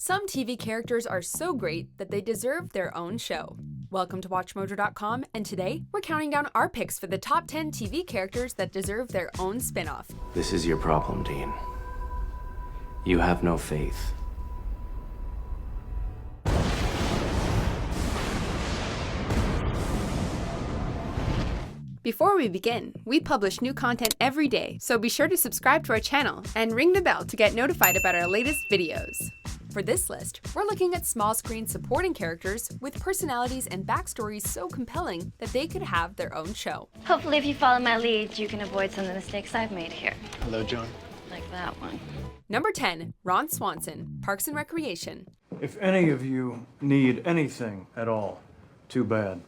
Some TV characters are so great that they deserve their own show. Welcome to WatchMojo.com, and today we're counting down our picks for the top 10 TV characters that deserve their own spin-off. This is your problem, Dean. You have no faith. Before we begin, we publish new content every day, so be sure to subscribe to our channel and ring the bell to get notified about our latest videos. For this list, we're looking at small-screen supporting characters with personalities and backstories so compelling that they could have their own show. Hopefully, if you follow my lead, you can avoid some of the mistakes I've made here. Hello, John. Like that one. Number 10, Ron Swanson, Parks and Recreation. If any of you need anything at all, too bad.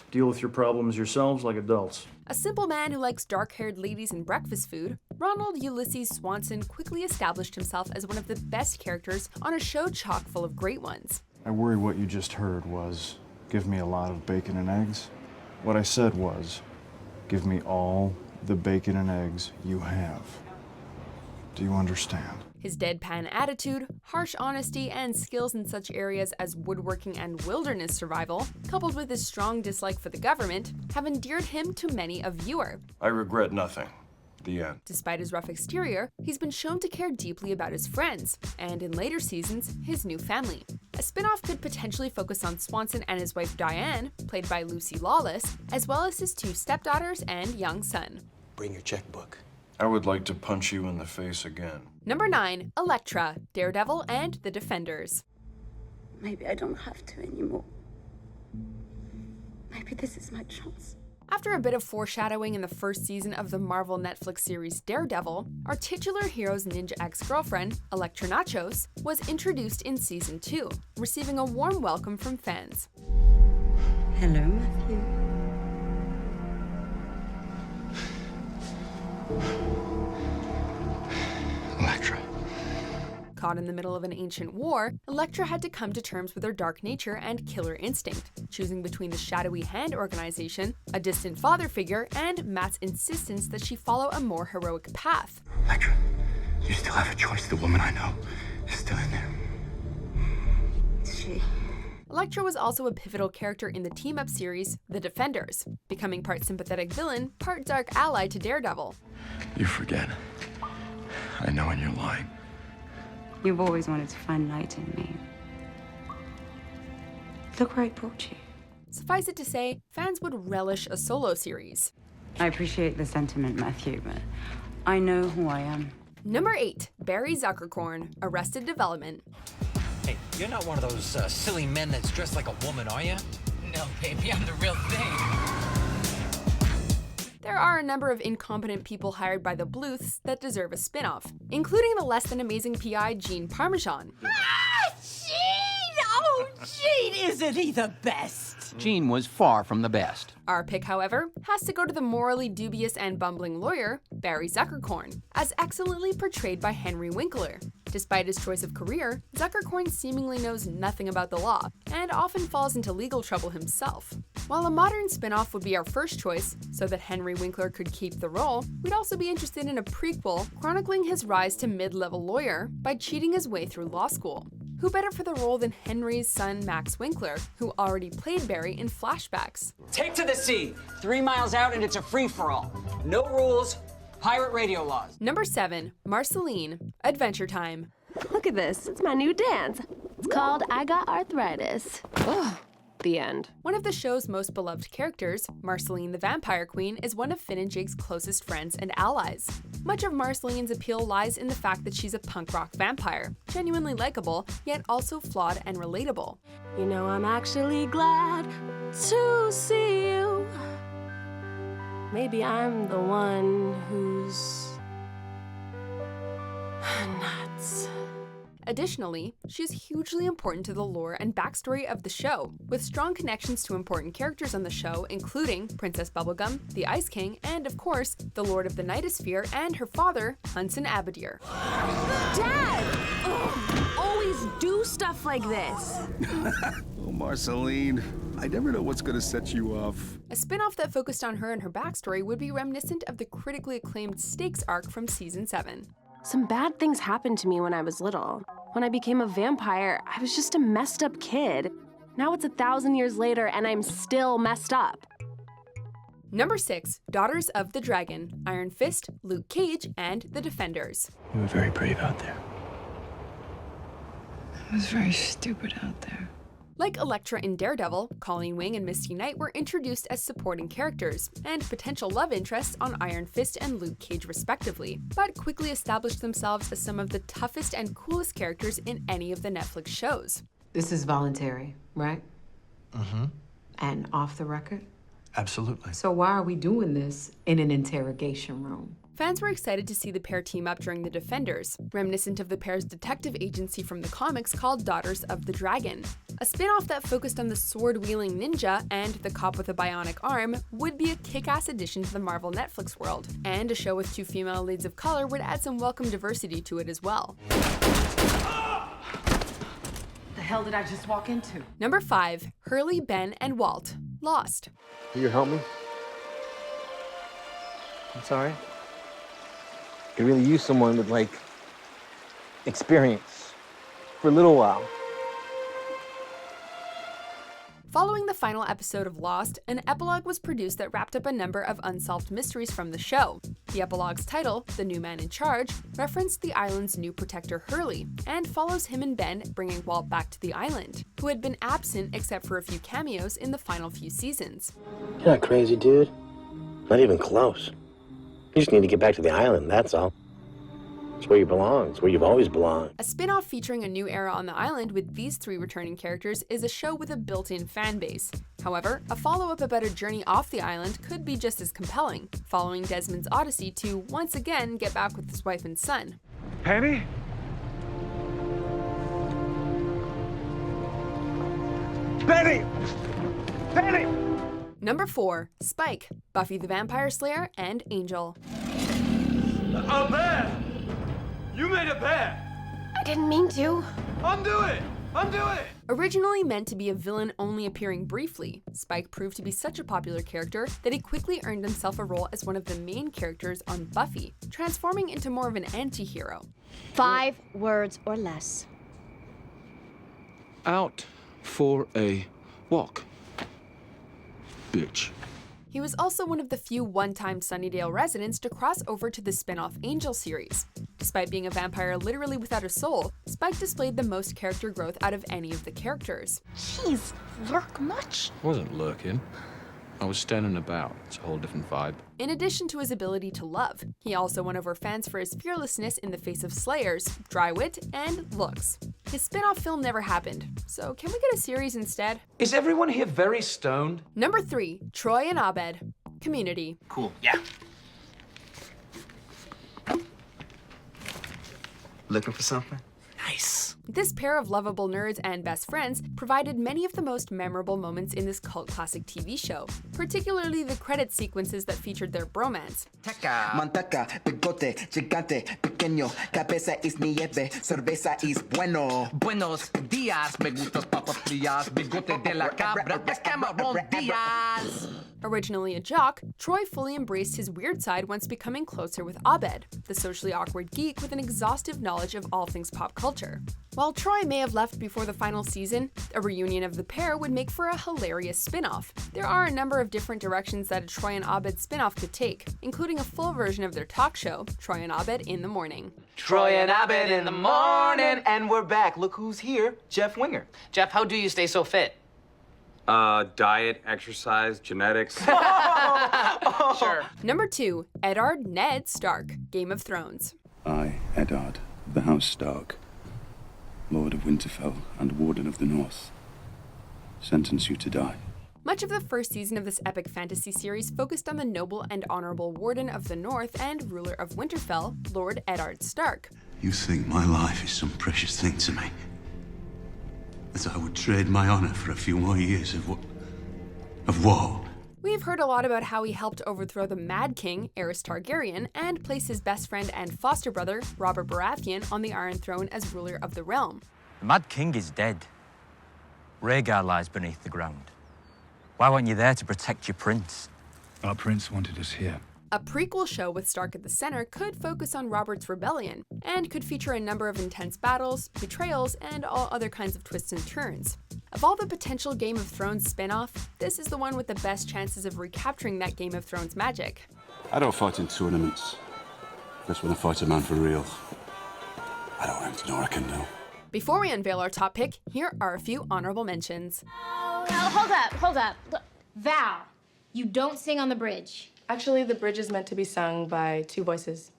Deal with your problems yourselves like adults. A simple man who likes dark-haired ladies and breakfast food, Ronald Ulysses Swanson quickly established himself as one of the best characters on a show chock full of great ones. I worry what you just heard was, give me a lot of bacon and eggs. What I said was, give me all the bacon and eggs you have. Do you understand? His deadpan attitude, harsh honesty, and skills in such areas as woodworking and wilderness survival, coupled with his strong dislike for the government, have endeared him to many a viewer. I regret nothing. The end. Despite his rough exterior, he's been shown to care deeply about his friends, and in later seasons, his new family. A spin-off could potentially focus on Swanson and his wife Diane, played by Lucy Lawless, as well as his two stepdaughters and young son. Bring your checkbook. I would like to punch you in the face again. Number 9, Elektra, Daredevil, and the Defenders. Maybe I don't have to anymore. Maybe this is my chance. After a bit of foreshadowing in the first season of the Marvel Netflix series Daredevil, our titular hero's ninja ex-girlfriend, Elektra Nachos, was introduced in Season 2, receiving a warm welcome from fans. Hello, Matthew. Elektra. Caught in the middle of an ancient war, Elektra had to come to terms with her dark nature and killer instinct, choosing between the shadowy Hand organization, a distant father figure, and Matt's insistence that she follow a more heroic path. Elektra, you still have a choice. The woman I know is still in there. Is she? Elektra was also a pivotal character in the team-up series, The Defenders, becoming part sympathetic villain, part dark ally to Daredevil. You forget. I know when you're lying. You've always wanted to find light in me. Look where I brought you. Suffice it to say, fans would relish a solo series. I appreciate the sentiment, Matthew, but I know who I am. Number 8, Barry Zuckerkorn, Arrested Development. Hey, you're not one of those silly men that's dressed like a woman, are you? No, baby, I'm the real thing. There are a number of incompetent people hired by the Bluths that deserve a spin-off, including the less than amazing PI Gene Parmesan. Ah, Gene! Oh, Gene, isn't he the best? Gene was far from the best. Our pick, however, has to go to the morally dubious and bumbling lawyer, Barry Zuckerkorn, as excellently portrayed by Henry Winkler. Despite his choice of career, Zuckerkorn seemingly knows nothing about the law, and often falls into legal trouble himself. While a modern spin-off would be our first choice, so that Henry Winkler could keep the role, we'd also be interested in a prequel chronicling his rise to mid-level lawyer by cheating his way through law school. Who better for the role than Henry's son Max Winkler, who already played Barry in flashbacks? Take to the sea. 3 miles out and it's a free-for-all. No rules, pirate radio laws. Number 7, Marceline, Adventure Time. Look at this, it's my new dance. It's called I Got Arthritis. Ugh. The end. One of the show's most beloved characters, Marceline the Vampire Queen, is one of Finn and Jake's closest friends and allies. Much of Marceline's appeal lies in the fact that she's a punk rock vampire, genuinely likable, yet also flawed and relatable. You know, I'm actually glad to see you. Maybe I'm the one who's nuts. Additionally, she's hugely important to the lore and backstory of the show, with strong connections to important characters on the show, including Princess Bubblegum, the Ice King, and of course, the Lord of the Nightosphere and her father, Hunson Abadir. Dad! Ugh, always do stuff like this. Oh, Marceline, I never know what's gonna set you off. A spin-off that focused on her and her backstory would be reminiscent of the critically acclaimed Stakes arc from Season 7. Some bad things happened to me when I was little. When I became a vampire, I was just a messed up kid. Now it's 1,000 years later and I'm still messed up. Number 6, Daughters of the Dragon, Iron Fist, Luke Cage, and The Defenders. You were very brave out there. I was very stupid out there. Like Elektra in Daredevil, Colleen Wing and Misty Knight were introduced as supporting characters and potential love interests on Iron Fist and Luke Cage respectively, but quickly established themselves as some of the toughest and coolest characters in any of the Netflix shows. This is voluntary, right? Mm-hmm. And off the record? Absolutely. So why are we doing this in an interrogation room? Fans were excited to see the pair team up during The Defenders, reminiscent of the pair's detective agency from the comics called Daughters of the Dragon. A spin-off that focused on the sword-wielding ninja and the cop with a bionic arm would be a kick-ass addition to the Marvel Netflix world, and a show with 2 female leads of color would add some welcome diversity to it as well. The hell did I just walk into? Number 5, Hurley, Ben, and Walt, Lost. Can you help me? I'm sorry. I could really use someone with, like, experience for a little while. Following the final episode of Lost, an epilogue was produced that wrapped up a number of unsolved mysteries from the show. The epilogue's title, The New Man in Charge, referenced the island's new protector Hurley, and follows him and Ben bringing Walt back to the island, who had been absent except for a few cameos in the final few seasons. You're not crazy, dude. Not even close. You just need to get back to the island, that's all. It's where you belong. It's where you've always belonged. A spin-off featuring a new era on the island with these 3 returning characters is a show with a built-in fan base. However, a follow-up about a journey off the island could be just as compelling, following Desmond's odyssey to once again get back with his wife and son. Penny? Penny! Penny! Number 4, Spike, Buffy the Vampire Slayer, and Angel. A bear! You made a bear! I didn't mean to. Undo it! Undo it! Originally meant to be a villain only appearing briefly, Spike proved to be such a popular character that he quickly earned himself a role as one of the main characters on Buffy, transforming into more of an anti-hero. 5 words or less. Out for a walk. Bitch. He was also one of the few one-time Sunnydale residents to cross over to the spin-off Angel series. Despite being a vampire literally without a soul, Spike displayed the most character growth out of any of the characters. Jeez, lurk much? I wasn't lurking. I was standing about. It's a whole different vibe. In addition to his ability to love, he also won over fans for his fearlessness in the face of slayers, dry wit, and looks. His spin-off film never happened, so can we get a series instead? Is everyone here very stoned? Number 3, Troy and Abed, Community. Cool, yeah. Looking for something? Nice. This pair of lovable nerds and best friends provided many of the most memorable moments in this cult classic TV show, particularly the credit sequences that featured their bromance. Manteca, bigote, gigante, pequeño, cabeza es nieve, cerveza es bueno. Buenos días, me gustas papas frías, bigote de la cabra, es Cameron Diaz. Originally a jock, Troy fully embraced his weird side once becoming closer with Abed, the socially awkward geek with an exhaustive knowledge of all things pop culture. While Troy may have left before the final season, a reunion of the pair would make for a hilarious spin-off. There are a number of different directions that a Troy and Abed spin-off could take, including a full version of their talk show, Troy and Abed in the Morning. Troy and Abed in the morning, and we're back. Look who's here, Jeff Winger. Jeff, how do you stay so fit? Diet, exercise, genetics. Sure. Number 2, Eddard Ned Stark, Game of Thrones. I, Eddard, the House Stark, Lord of Winterfell and Warden of the North, sentence you to die. Much of the first season of this epic fantasy series focused on the noble and honorable Warden of the North and ruler of Winterfell, Lord Eddard Stark. You think my life is some precious thing to me? That I would trade my honor for a few more years of woe? We've heard a lot about how he helped overthrow the Mad King, Aerys Targaryen, and place his best friend and foster brother, Robert Baratheon, on the Iron Throne as ruler of the realm. The Mad King is dead. Rhaegar lies beneath the ground. Why weren't you there to protect your prince? Our prince wanted us here. A prequel show with Stark at the center could focus on Robert's rebellion, and could feature a number of intense battles, betrayals, and all other kinds of twists and turns. Of all the potential Game of Thrones spin-off, this is the one with the best chances of recapturing that Game of Thrones magic. I don't fight in tournaments. That's when I fight a man for real. I don't want to know what I can do. Before we unveil our top pick, here are a few honorable mentions. Hold up. Look, Val, you don't sing on the bridge. Actually, the bridge is meant to be sung by two voices.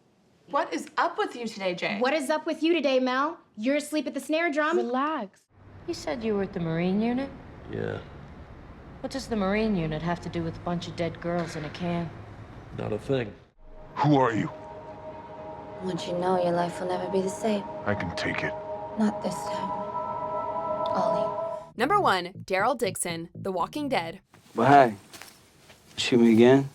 What is up with you today, Jay? What is up with you today, Mel? You're asleep at the snare drum? Relax. You said you were at the Marine unit? Yeah, What does the Marine unit have to do with a bunch of dead girls in a can? not a thing. Who are you? Once you know, your life will never be the same. I can take it. Not this time. Ollie. Number 1, Daryl Dixon, The Walking Dead. Well, hey, shoot me again?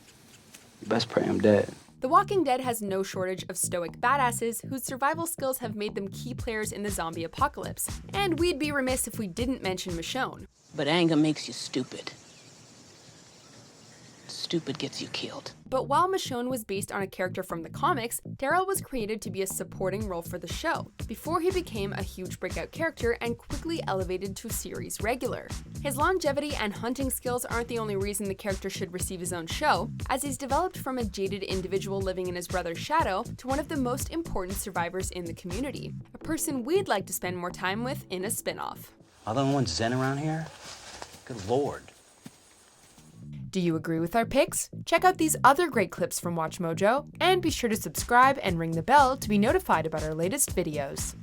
You best pray I'm dead. The Walking Dead has no shortage of stoic badasses whose survival skills have made them key players in the zombie apocalypse. And we'd be remiss if we didn't mention Michonne. But anger makes you stupid. Stupid gets you killed. But while Michonne was based on a character from the comics, Daryl was created to be a supporting role for the show, before he became a huge breakout character and quickly elevated to series regular. His longevity and hunting skills aren't the only reason the character should receive his own show, as he's developed from a jaded individual living in his brother's shadow to one of the most important survivors in the community, a person we'd like to spend more time with in a spin-off. Are the only ones zen around here? Good lord. Do you agree with our picks? Check out these other great clips from WatchMojo, and be sure to subscribe and ring the bell to be notified about our latest videos.